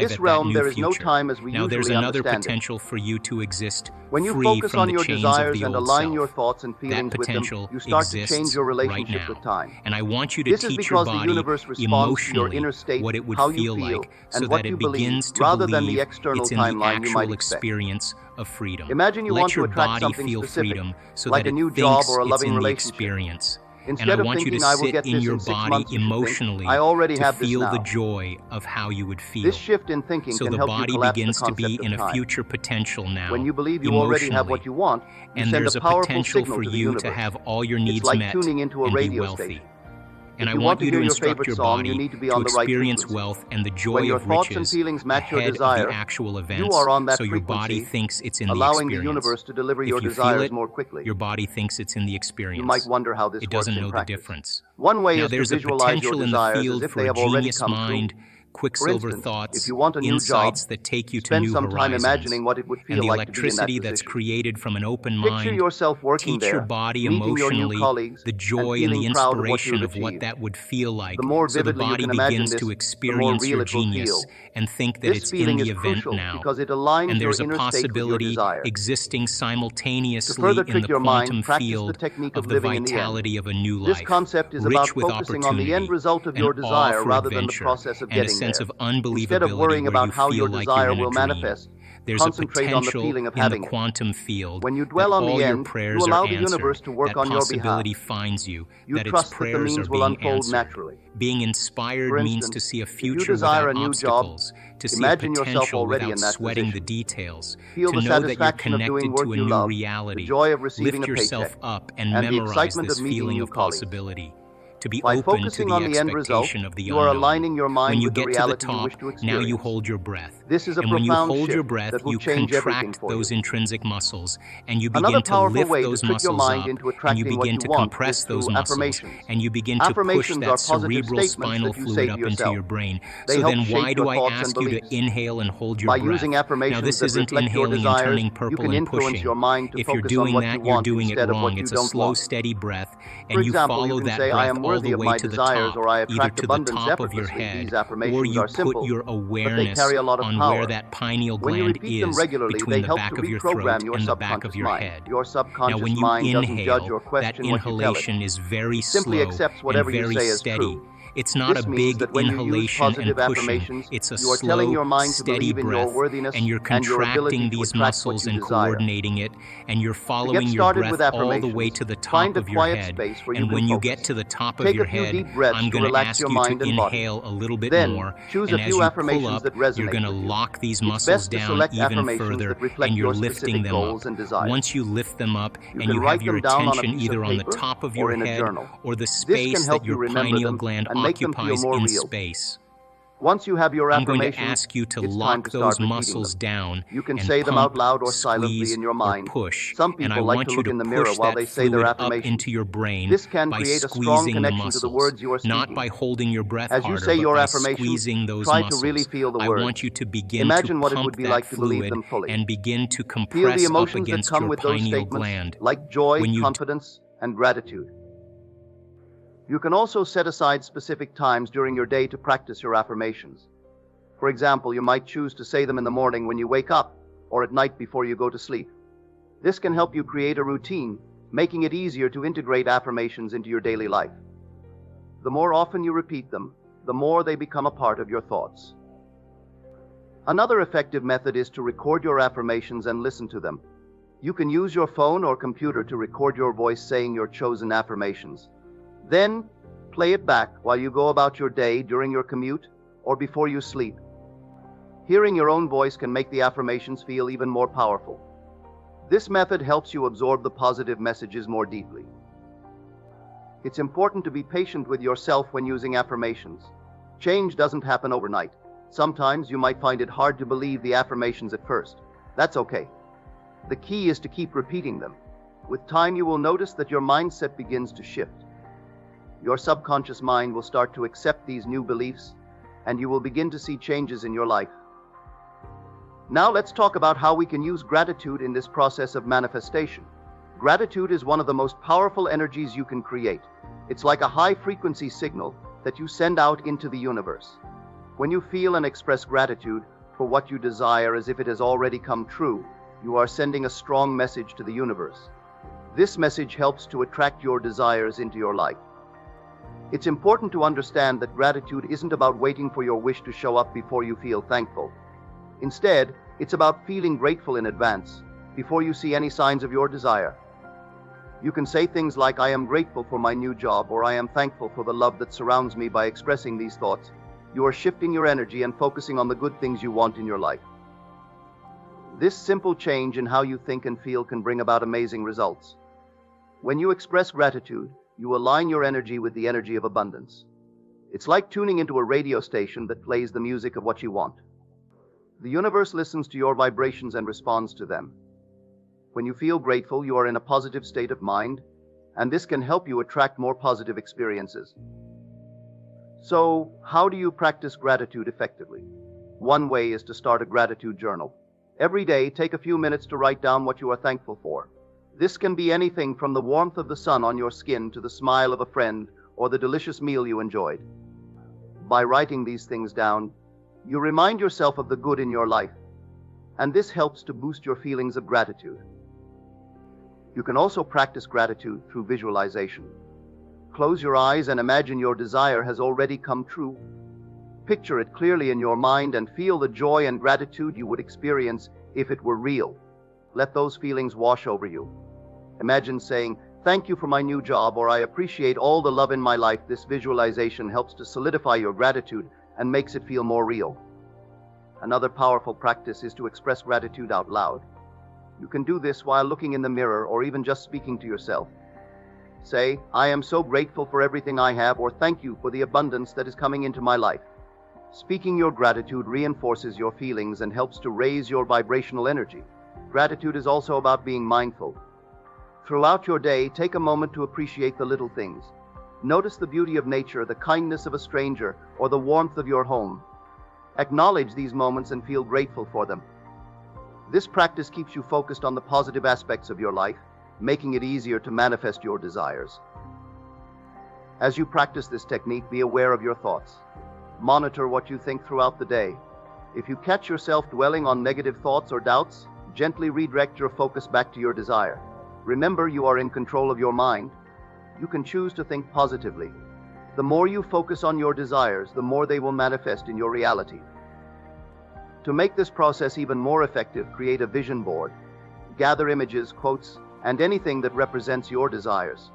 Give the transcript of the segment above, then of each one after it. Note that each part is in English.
arrive this at that realm, new there is no future. time as we Now, there's usually another understand it. potential for you to exist When you free focus from on the your chains of desires the and old align self. your thoughts and That feelings with them, potential you start to exists change your right relationship now. with time. And I want you to This is teach your because the body universe responds to your emotionally inner state, what it would how you feel feel, like, and so what that you it believe, begins to rather than believe the external it's in the timeline you might actual expect. experience of freedom. Imagine you Let want to your attract body something feel specific, freedom so like that a new it job thinks or a it's loving in the relationship. experience. And I Instead of want you to thinking I will sit get in this your in 6 body months, you should think, emotionally I already to have this feel the now. joy of how you would feel. This shift in thinking So can the help you body collapse the begins to be concept in of a time. future potential now, When you believe you already have what you want, you and send there's a a powerful potential signal for to the you universe. to have all your It's needs like met tuning into a and be radio wealthy. station. And If I you want to you to hear your instruct favorite your song, body you need to be to on the right experience frequency. wealth and the When joy your of thoughts and riches feelings match your ahead desire, of the actual you events, are on that so your body frequency, thinks it's in the allowing the experience. universe to deliver If your you desires feel it, more quickly. your body thinks it's in the experience. You might wonder how this It works doesn't in know the practice. difference. One way Now, is to there's a visualize your potential in the desires as field if for they a have already genius come mind true. For quicksilver instance, if thoughts, you want a new insights job, that take you to spend new some time horizons, imagining what it would and feel the like to be in that electricity that's position. created from an open Picture mind. yourself working Teach your there, body meeting your new emotionally colleagues, the and joy and the feeling proud of what inspiration you've of what achieved. that would feel like, The more so the vividly you body can imagine begins to this, the more experience real your it will genius feel. and think that This it's in feeling the is event crucial now. because it aligns And your there's a inner state with your possibility desire. existing To simultaneously further in trick the your quantum mind, practice the field technique of of the living in the end. vitality of a new This life, concept is rich about with focusing on the end opportunity, result of an your awe desire for rather than the adventure, process of and a getting sense there. of Instead of unbelievability worrying where about you how feel your like you're desire in a will dream. manifest, There's a concentrate on the potential feeling of in the having it. quantum field When you that dwell on all the your end, prayers you allow are the answered. universe to work That on your behalf. possibility finds you, You that its trust that the prayers are means will being unfold answered. naturally. Being inspired For means to instance, see a if you future desire without a new job, obstacles, to see a imagine yourself potential already without in that sweating the position. details, Feel to the know that you're satisfaction of doing connected work to a you new love, the reality. joy of receiving Lift a yourself paycheck, up and and the memorize excitement this of meeting feeling new of colleagues. possibility. To be By open to focusing the on the end result, expectation of the you are unknown. aligning your mind When you with the get to the reality you top, wish to now you experience. hold your breath. This is a And when you profound hold your shift breath, that will you change everything contract for those you. intrinsic muscles, and you Another begin to powerful lift way to those trick your muscles mind up, into and you attracting what begin you to want compress is those through muscles, affirmations. and you begin to push Affirmations that are positive cerebral statements spinal that you say fluid to up into yourself. your brain. They So help then why shape do your I thoughts and ask you to beliefs. inhale and hold your By breath? using Now affirmations this that isn't reflect your inhaling and desires, turning you purple can and influence pushing. your mind to If you're focus on doing what you that, you're want doing it instead of wrong. what you It's a don't slow, want. steady breath, For and you example, you follow can that say, I breath am all worthy the of way my to the desires, top, or I either attract to the abundance top of your effortlessly. head, These or affirmations you are put simple, your but they awareness carry a lot of on power. where that pineal When you gland repeat them is regularly, between they the help back to of your throat reprogram your and the back of subconscious your mind. head. Your Now, subconscious when you mind doesn't judge inhale, or that question what you tell it. inhalation is very It simply slow accepts and whatever you very say as steady. true. It's not a This means big that when you use inhalation and positive pushing. affirmations, It's a you are telling slow, your mind to steady believe in your breath, worthiness and you're and your ability contracting to these attract what muscles you and desire. coordinating it, and you're To following get your started with breath all the way affirmations, to the top find a of your quiet head. space where you And can when you focus. get to the top of Take your a few head, deep breaths I'm to going to relax ask your you to mind and body. inhale a little bit Then, more, choose and a as few you pull affirmations up, that you're resonate going to with you. lock these It's muscles best to down select even affirmations further, that reflect and you're your lifting specific them up. goals and desires. Once you lift them up, You and can you write have your them down on a attention piece of either on the paper top of or your in a head journal. or the This can space help that you your remember pineal them gland and make them feel occupies more in real. space. Once you have your I'm going to affirmations, ask you to it's time lock to those start repeating muscles them. down You can and say them out pump, loud or silently squeeze, in your or mind. push. Some And I people like want to you look to in the mirror push while that they say their fluid up affirmations. into your brain This can by create a strong squeezing the connection to the muscles, words you are not speaking. by holding your breath As you harder, say but your by affirmations, squeezing those try muscles. to really feel the I words. want you to begin Imagine to what it pump would be that like to believe fluid them fully. and begin to Feel the compress up emotions that against come your with those pineal statements, gland. like joy, When you confidence, and gratitude. You can also set aside specific times during your day to practice your affirmations. For example, you might choose to say them in the morning when you wake up, or at night before you go to sleep. This can help you create a routine, making it easier to integrate affirmations into your daily life. The more often you repeat them, the more they become a part of your thoughts. Another effective method is to record your affirmations and listen to them. You can use your phone or computer to record your voice saying your chosen affirmations. Then, play it back while you go about your day, during your commute, or before you sleep. Hearing your own voice can make the affirmations feel even more powerful. This method helps you absorb the positive messages more deeply. It's important to be patient with yourself when using affirmations. Change doesn't happen overnight. Sometimes you might find it hard to believe the affirmations at first. That's okay. The key is to keep repeating them. With time, you will notice that your mindset begins to shift. Your subconscious mind will start to accept these new beliefs, and you will begin to see changes in your life. Now let's talk about how we can use gratitude in this process of manifestation. Gratitude is one of the most powerful energies you can create. It's like a high-frequency signal that you send out into the universe. When you feel and express gratitude for what you desire as if it has already come true, you are sending a strong message to the universe. This message helps to attract your desires into your life. It's important to understand that gratitude isn't about waiting for your wish to show up before you feel thankful. Instead, it's about feeling grateful in advance, before you see any signs of your desire. You can say things like, I am grateful for my new job, or I am thankful for the love that surrounds me. By expressing these thoughts, you are shifting your energy and focusing on the good things you want in your life. This simple change in how you think and feel can bring about amazing results. When you express gratitude, you align your energy with the energy of abundance. It's like tuning into a radio station that plays the music of what you want. The universe listens to your vibrations and responds to them. When you feel grateful, you are in a positive state of mind, and this can help you attract more positive experiences. So, how do you practice gratitude effectively? One way is to start a gratitude journal. Every day, take a few minutes to write down what you are thankful for. This can be anything from the warmth of the sun on your skin to the smile of a friend or the delicious meal you enjoyed. By writing these things down, you remind yourself of the good in your life, and this helps to boost your feelings of gratitude. You can also practice gratitude through visualization. Close your eyes and imagine your desire has already come true. Picture it clearly in your mind and feel the joy and gratitude you would experience if it were real. Let those feelings wash over you. Imagine saying, "Thank you for my new job," or "I appreciate all the love in my life." This visualization helps to solidify your gratitude and makes it feel more real. Another powerful practice is to express gratitude out loud. You can do this while looking in the mirror or even just speaking to yourself. Say, "I am so grateful for everything I have," or "Thank you for the abundance that is coming into my life." Speaking your gratitude reinforces your feelings and helps to raise your vibrational energy. Gratitude is also about being mindful. Throughout your day, take a moment to appreciate the little things. Notice the beauty of nature, the kindness of a stranger, or the warmth of your home. Acknowledge these moments and feel grateful for them. This practice keeps you focused on the positive aspects of your life, making it easier to manifest your desires. As you practice this technique, be aware of your thoughts. Monitor what you think throughout the day. If you catch yourself dwelling on negative thoughts or doubts, gently redirect your focus back to your desire. Remember, you are in control of your mind. You can choose to think positively. The more you focus on your desires, the more they will manifest in your reality. To make this process even more effective, create a vision board. Gather images, quotes, and anything that represents your desires.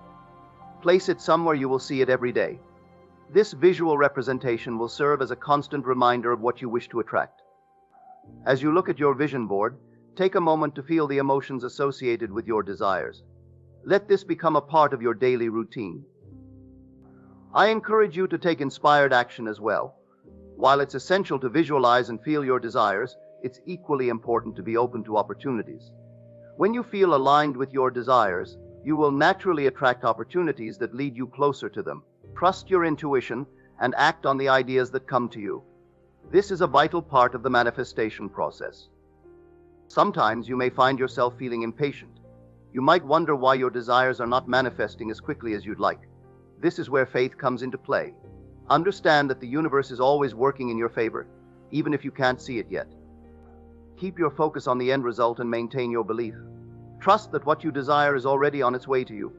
Place it somewhere you will see it every day. This visual representation will serve as a constant reminder of what you wish to attract. As you look at your vision board, take a moment to feel the emotions associated with your desires. Let this become a part of your daily routine. I encourage you to take inspired action as well. While it's essential to visualize and feel your desires, it's equally important to be open to opportunities. When you feel aligned with your desires, you will naturally attract opportunities that lead you closer to them. Trust your intuition and act on the ideas that come to you. This is a vital part of the manifestation process. Sometimes you may find yourself feeling impatient. You might wonder why your desires are not manifesting as quickly as you'd like. This is where faith comes into play. Understand that the universe is always working in your favor, even if you can't see it yet. Keep your focus on the end result and maintain your belief. Trust that what you desire is already on its way to you.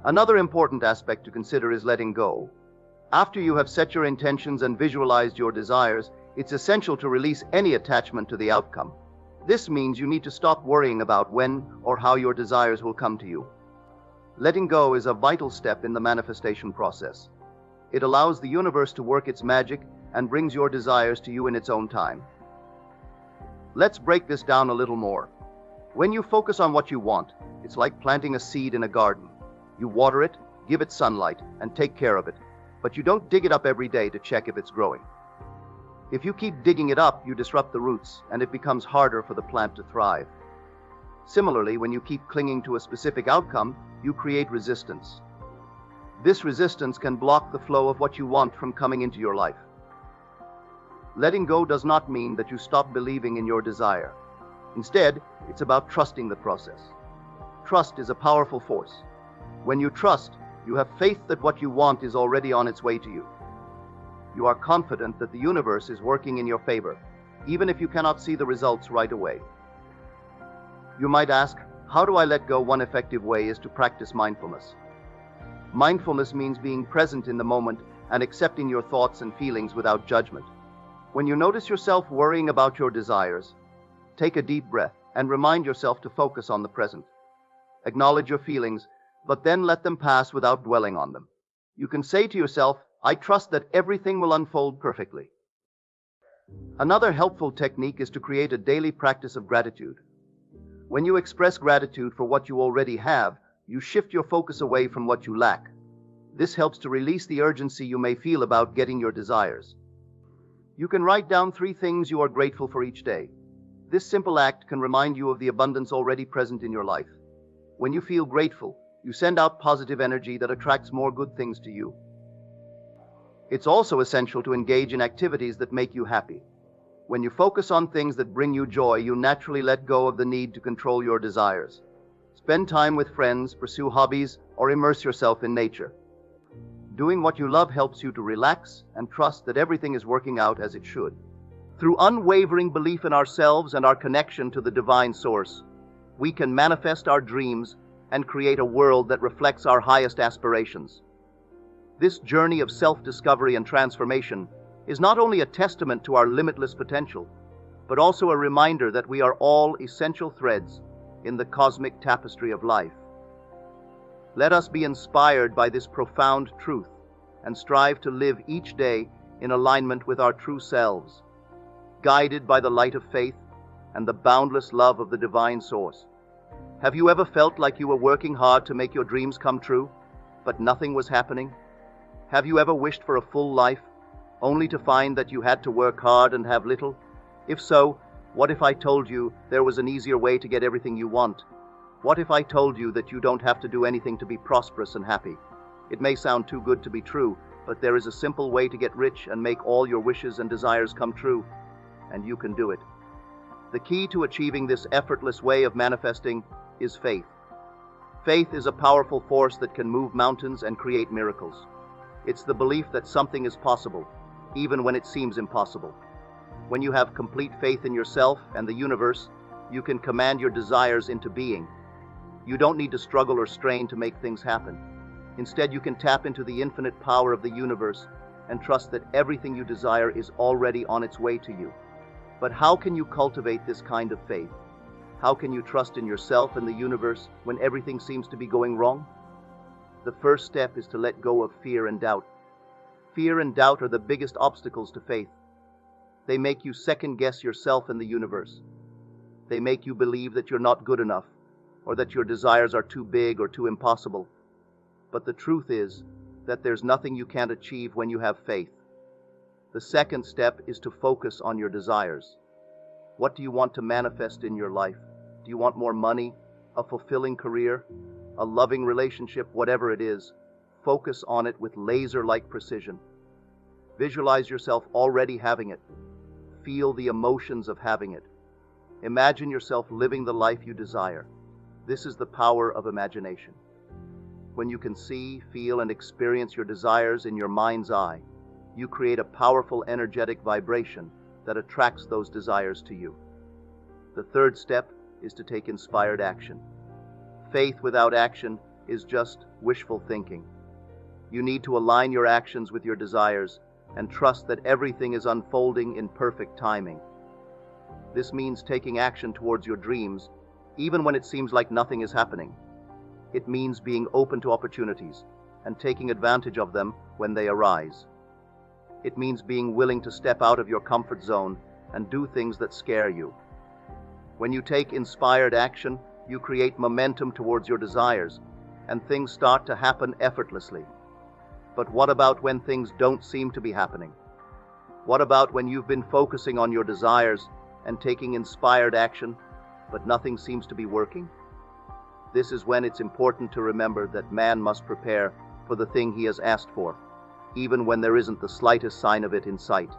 Another important aspect to consider is letting go. After you have set your intentions and visualized your desires, it's essential to release any attachment to the outcome. This means you need to stop worrying about when or how your desires will come to you. Letting go is a vital step in the manifestation process. It allows the universe to work its magic and brings your desires to you in its own time. Let's break this down a little more. When you focus on what you want, it's like planting a seed in a garden. You water it, give it sunlight, and take care of it, but you don't dig it up every day to check if it's growing. If you keep digging it up, you disrupt the roots, and it becomes harder for the plant to thrive. Similarly, when you keep clinging to a specific outcome, you create resistance. This resistance can block the flow of what you want from coming into your life. Letting go does not mean that you stop believing in your desire. Instead, it's about trusting the process. Trust is a powerful force. When you trust, you have faith that what you want is already on its way to you. You are confident that the universe is working in your favor, even if you cannot see the results right away. You might ask, how do I let go? One effective way is to practice mindfulness. Mindfulness means being present in the moment and accepting your thoughts and feelings without judgment. When you notice yourself worrying about your desires, take a deep breath and remind yourself to focus on the present. Acknowledge your feelings, but then let them pass without dwelling on them. You can say to yourself, "I trust that everything will unfold perfectly." Another helpful technique is to create a daily practice of gratitude. When you express gratitude for what you already have, you shift your focus away from what you lack. This helps to release the urgency you may feel about getting your desires. You can write down 3 things you are grateful for each day. This simple act can remind you of the abundance already present in your life. When you feel grateful, you send out positive energy that attracts more good things to you. It's also essential to engage in activities that make you happy. When you focus on things that bring you joy, you naturally let go of the need to control your desires. Spend time with friends, pursue hobbies, or immerse yourself in nature. Doing what you love helps you to relax and trust that everything is working out as it should. Through unwavering belief in ourselves and our connection to the divine source, we can manifest our dreams and create a world that reflects our highest aspirations. This journey of self-discovery and transformation is not only a testament to our limitless potential, but also a reminder that we are all essential threads in the cosmic tapestry of life. Let us be inspired by this profound truth and strive to live each day in alignment with our true selves, guided by the light of faith and the boundless love of the divine source. Have you ever felt like you were working hard to make your dreams come true, but nothing was happening? Have you ever wished for a full life, only to find that you had to work hard and have little? If so, what if I told you there was an easier way to get everything you want? What if I told you that you don't have to do anything to be prosperous and happy? It may sound too good to be true, but there is a simple way to get rich and make all your wishes and desires come true, and you can do it. The key to achieving this effortless way of manifesting is faith. Faith is a powerful force that can move mountains and create miracles. It's the belief that something is possible, even when it seems impossible. When you have complete faith in yourself and the universe, you can command your desires into being. You don't need to struggle or strain to make things happen. Instead, you can tap into the infinite power of the universe and trust that everything you desire is already on its way to you. But how can you cultivate this kind of faith? How can you trust in yourself and the universe when everything seems to be going wrong? The first step is to let go of fear and doubt. Fear and doubt are the biggest obstacles to faith. They make you second-guess yourself and the universe. They make you believe that you're not good enough, or that your desires are too big or too impossible. But the truth is that there's nothing you can't achieve when you have faith. The second step is to focus on your desires. What do you want to manifest in your life? Do you want more money, a fulfilling career, a loving relationship, whatever it is? Focus on it with laser-like precision. Visualize yourself already having it. Feel the emotions of having it. Imagine yourself living the life you desire. This is the power of imagination. When you can see, feel, and experience your desires in your mind's eye, you create a powerful energetic vibration that attracts those desires to you. The third step is to take inspired action. Faith without action is just wishful thinking. You need to align your actions with your desires and trust that everything is unfolding in perfect timing. This means taking action towards your dreams, even when it seems like nothing is happening. It means being open to opportunities and taking advantage of them when they arise. It means being willing to step out of your comfort zone and do things that scare you. When you take inspired action, you create momentum towards your desires, and things start to happen effortlessly. But what about when things don't seem to be happening? What about when you've been focusing on your desires and taking inspired action, but nothing seems to be working? This is when it's important to remember that man must prepare for the thing he has asked for, even when there isn't the slightest sign of it in sight.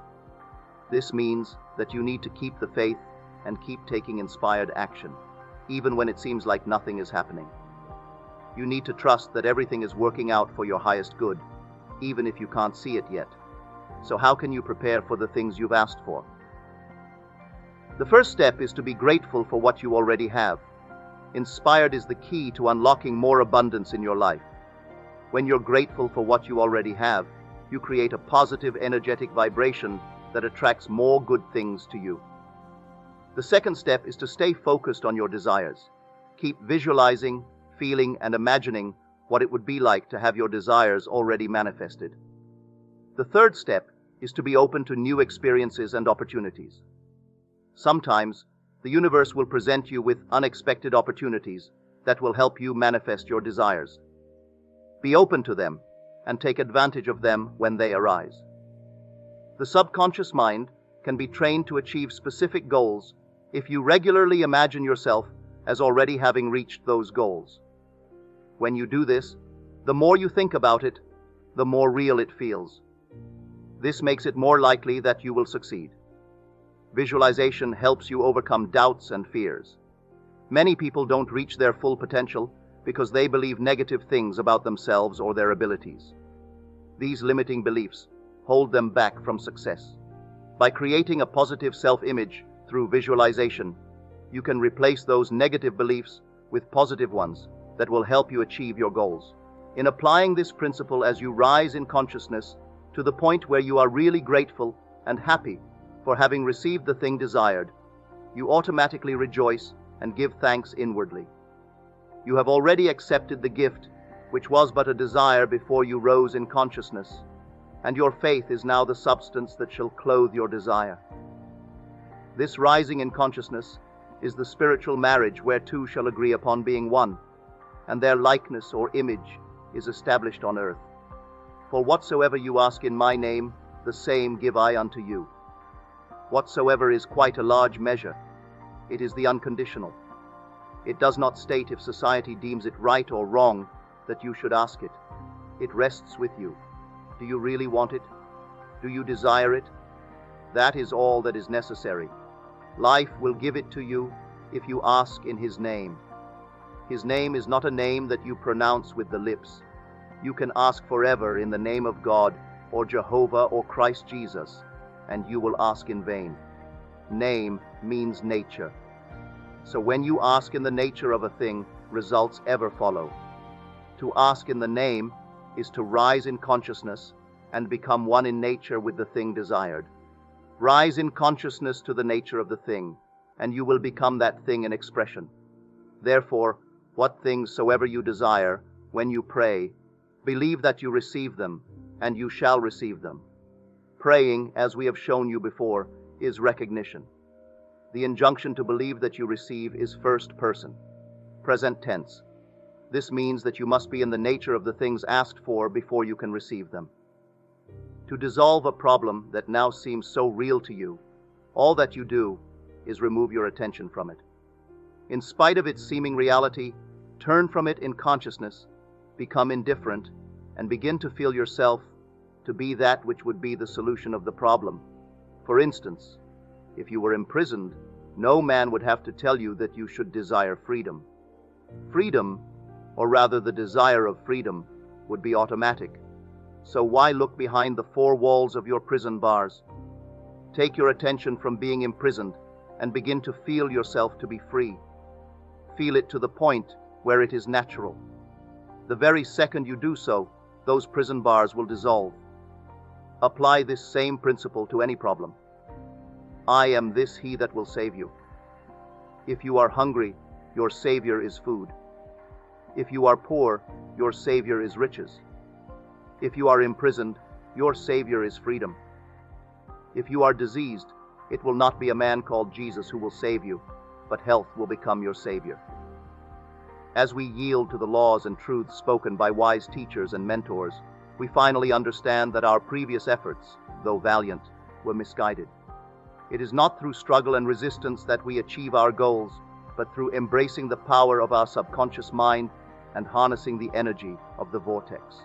This means that you need to keep the faith and keep taking inspired action, even when it seems like nothing is happening. You need to trust that everything is working out for your highest good, even if you can't see it yet. So how can you prepare for the things you've asked for? The first step is to be grateful for what you already have. Inspired is the key to unlocking more abundance in your life. When you're grateful for what you already have, you create a positive, energetic vibration that attracts more good things to you. The second step is to stay focused on your desires. Keep visualizing, feeling, and imagining what it would be like to have your desires already manifested. The third step is to be open to new experiences and opportunities. Sometimes, the universe will present you with unexpected opportunities that will help you manifest your desires. Be open to them and take advantage of them when they arise. The subconscious mind can be trained to achieve specific goals if you regularly imagine yourself as already having reached those goals. When you do this, the more you think about it, the more real it feels. This makes it more likely that you will succeed. Visualization helps you overcome doubts and fears. Many people don't reach their full potential because they believe negative things about themselves or their abilities. These limiting beliefs hold them back from success. By creating a positive self-image through visualization, you can replace those negative beliefs with positive ones that will help you achieve your goals. In applying this principle as you rise in consciousness to the point where you are really grateful and happy for having received the thing desired, you automatically rejoice and give thanks inwardly. You have already accepted the gift, which was but a desire before you rose in consciousness, and your faith is now the substance that shall clothe your desire. This rising in consciousness is the spiritual marriage where two shall agree upon being one, and their likeness or image is established on earth. For whatsoever you ask in my name, the same give I unto you. Whatsoever is quite a large measure. It is the unconditional. It does not state if society deems it right or wrong that you should ask it. It rests with you. Do you really want it? Do you desire it? That is all that is necessary. Life will give it to you if you ask in His name. His name is not a name that you pronounce with the lips. You can ask forever in the name of God or Jehovah or Christ Jesus, and you will ask in vain. Name means nature. So when you ask in the nature of a thing, results ever follow. To ask in the name is to rise in consciousness and become one in nature with the thing desired. Rise in consciousness to the nature of the thing, and you will become that thing in expression. Therefore, what things soever you desire, when you pray, believe that you receive them, and you shall receive them. Praying, as we have shown you before, is recognition. The injunction to believe that you receive is first person, present tense. This means that you must be in the nature of the things asked for before you can receive them. To dissolve a problem that now seems so real to you, all that you do is remove your attention from it. In spite of its seeming reality, turn from it in consciousness, become indifferent, and begin to feel yourself to be that which would be the solution of the problem. For instance, if you were imprisoned, no man would have to tell you that you should desire freedom. Freedom, or rather the desire of freedom, would be automatic. So why look behind the four walls of your prison bars? Take your attention from being imprisoned and begin to feel yourself to be free. Feel it to the point where it is natural. The very second you do so, those prison bars will dissolve. Apply this same principle to any problem. I am this He that will save you. If you are hungry, your Savior is food. If you are poor, your Savior is riches. If you are imprisoned, your Savior is freedom. If you are diseased, it will not be a man called Jesus who will save you, but health will become your Savior. As we yield to the laws and truths spoken by wise teachers and mentors, we finally understand that our previous efforts, though valiant, were misguided. It is not through struggle and resistance that we achieve our goals, but through embracing the power of our subconscious mind and harnessing the energy of the vortex.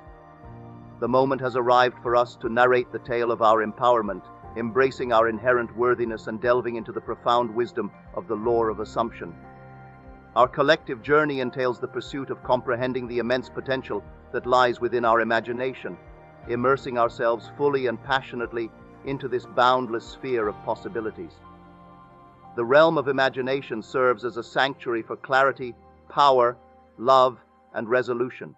The moment has arrived for us to narrate the tale of our empowerment, embracing our inherent worthiness and delving into the profound wisdom of the law of assumption. Our collective journey entails the pursuit of comprehending the immense potential that lies within our imagination, immersing ourselves fully and passionately into this boundless sphere of possibilities. The realm of imagination serves as a sanctuary for clarity, power, love, and resolution,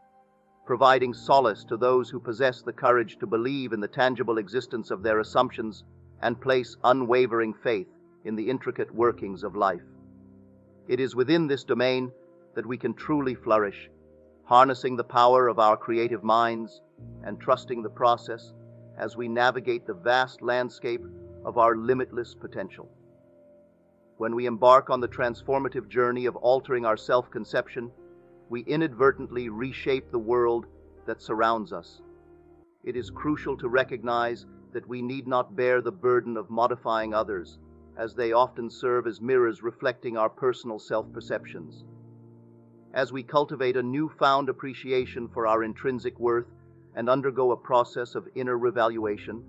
providing solace to those who possess the courage to believe in the tangible existence of their assumptions and place unwavering faith in the intricate workings of life. It is within this domain that we can truly flourish, harnessing the power of our creative minds and trusting the process as we navigate the vast landscape of our limitless potential. When we embark on the transformative journey of altering our self-conception, we inadvertently reshape the world that surrounds us. It is crucial to recognize that we need not bear the burden of modifying others, as they often serve as mirrors reflecting our personal self-perceptions. As we cultivate a newfound appreciation for our intrinsic worth and undergo a process of inner revaluation,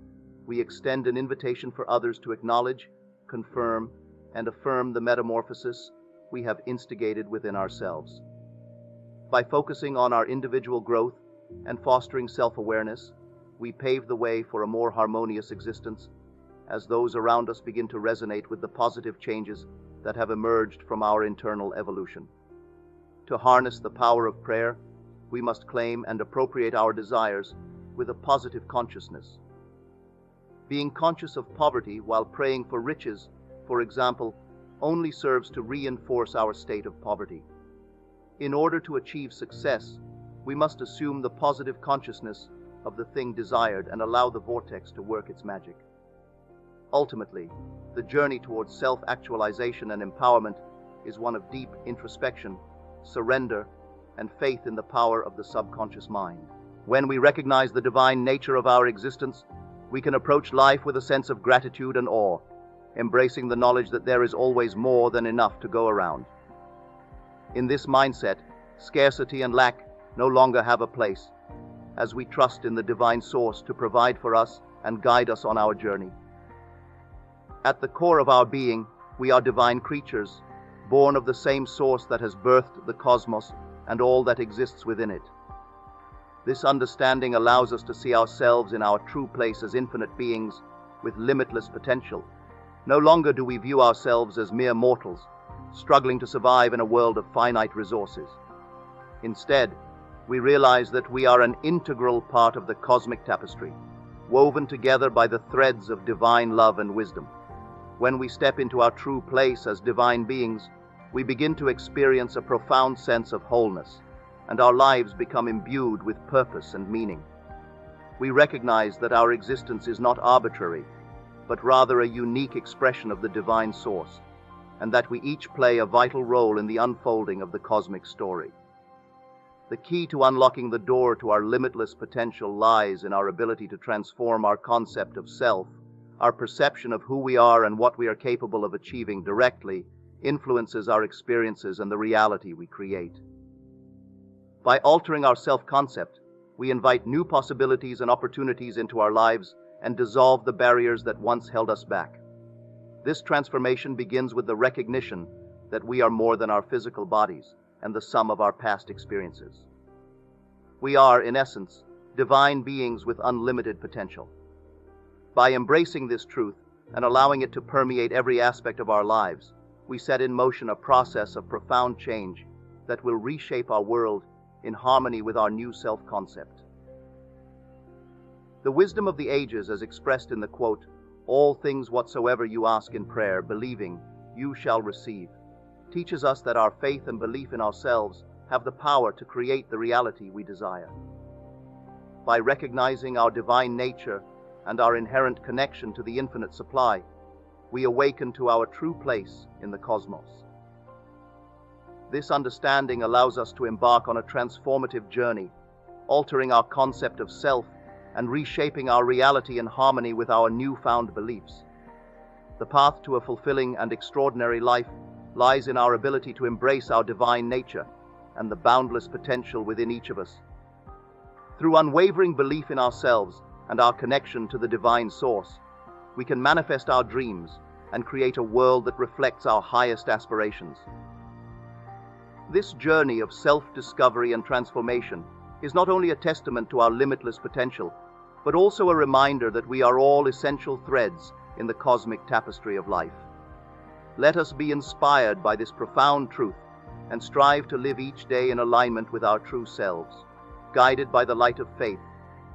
we extend an invitation for others to acknowledge, confirm, and affirm the metamorphosis we have instigated within ourselves. By focusing on our individual growth and fostering self-awareness, we pave the way for a more harmonious existence as those around us begin to resonate with the positive changes that have emerged from our internal evolution. To harness the power of prayer, we must claim and appropriate our desires with a positive consciousness. Being conscious of poverty while praying for riches, for example, only serves to reinforce our state of poverty. In order to achieve success, we must assume the positive consciousness of the thing desired and allow the vortex to work its magic. Ultimately, the journey towards self-actualization and empowerment is one of deep introspection, surrender, and faith in the power of the subconscious mind. When we recognize the divine nature of our existence, we can approach life with a sense of gratitude and awe, embracing the knowledge that there is always more than enough to go around. In this mindset, scarcity and lack no longer have a place, as we trust in the divine source to provide for us and guide us on our journey. At the core of our being, we are divine creatures, born of the same source that has birthed the cosmos and all that exists within it. This understanding allows us to see ourselves in our true place as infinite beings with limitless potential. No longer do we view ourselves as mere mortals, struggling to survive in a world of finite resources. Instead, we realize that we are an integral part of the cosmic tapestry, woven together by the threads of divine love and wisdom. When we step into our true place as divine beings, we begin to experience a profound sense of wholeness, and our lives become imbued with purpose and meaning. We recognize that our existence is not arbitrary, but rather a unique expression of the divine source, and that we each play a vital role in the unfolding of the cosmic story. The key to unlocking the door to our limitless potential lies in our ability to transform our concept of self. Our perception of who we are and what we are capable of achieving directly influences our experiences and the reality we create. By altering our self-concept, we invite new possibilities and opportunities into our lives and dissolve the barriers that once held us back. This transformation begins with the recognition that we are more than our physical bodies and the sum of our past experiences. We are, in essence, divine beings with unlimited potential. By embracing this truth and allowing it to permeate every aspect of our lives, we set in motion a process of profound change that will reshape our world in harmony with our new self-concept. The wisdom of the ages, as expressed in the quote, "All things whatsoever you ask in prayer, believing, you shall receive," teaches us that our faith and belief in ourselves have the power to create the reality we desire. By recognizing our divine nature and our inherent connection to the infinite supply, we awaken to our true place in the cosmos. This understanding allows us to embark on a transformative journey, altering our concept of self and reshaping our reality in harmony with our newfound beliefs. The path to a fulfilling and extraordinary life lies in our ability to embrace our divine nature and the boundless potential within each of us. Through unwavering belief in ourselves and our connection to the divine source, we can manifest our dreams and create a world that reflects our highest aspirations. This journey of self-discovery and transformation is not only a testament to our limitless potential, but also a reminder that we are all essential threads in the cosmic tapestry of life. Let us be inspired by this profound truth and strive to live each day in alignment with our true selves, guided by the light of faith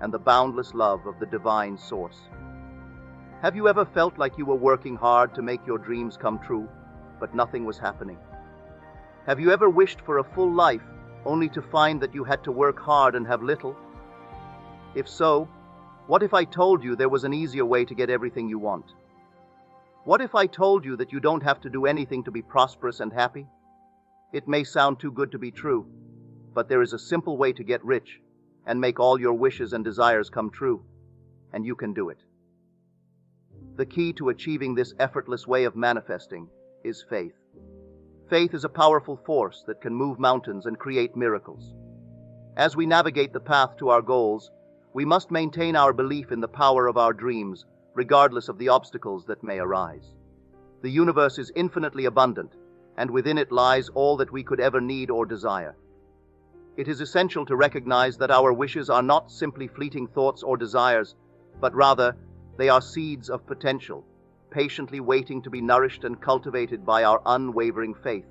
and the boundless love of the divine source. Have you ever felt like you were working hard to make your dreams come true, but nothing was happening? Have you ever wished for a full life only to find that you had to work hard and have little? If so, what if I told you there was an easier way to get everything you want? What if I told you that you don't have to do anything to be prosperous and happy? It may sound too good to be true, but there is a simple way to get rich and make all your wishes and desires come true, and you can do it. The key to achieving this effortless way of manifesting is faith. Faith is a powerful force that can move mountains and create miracles. As we navigate the path to our goals, we must maintain our belief in the power of our dreams regardless of the obstacles that may arise. The universe is infinitely abundant, and within it lies all that we could ever need or desire. It is essential to recognize that our wishes are not simply fleeting thoughts or desires, but rather they are seeds of potential, patiently waiting to be nourished and cultivated by our unwavering faith.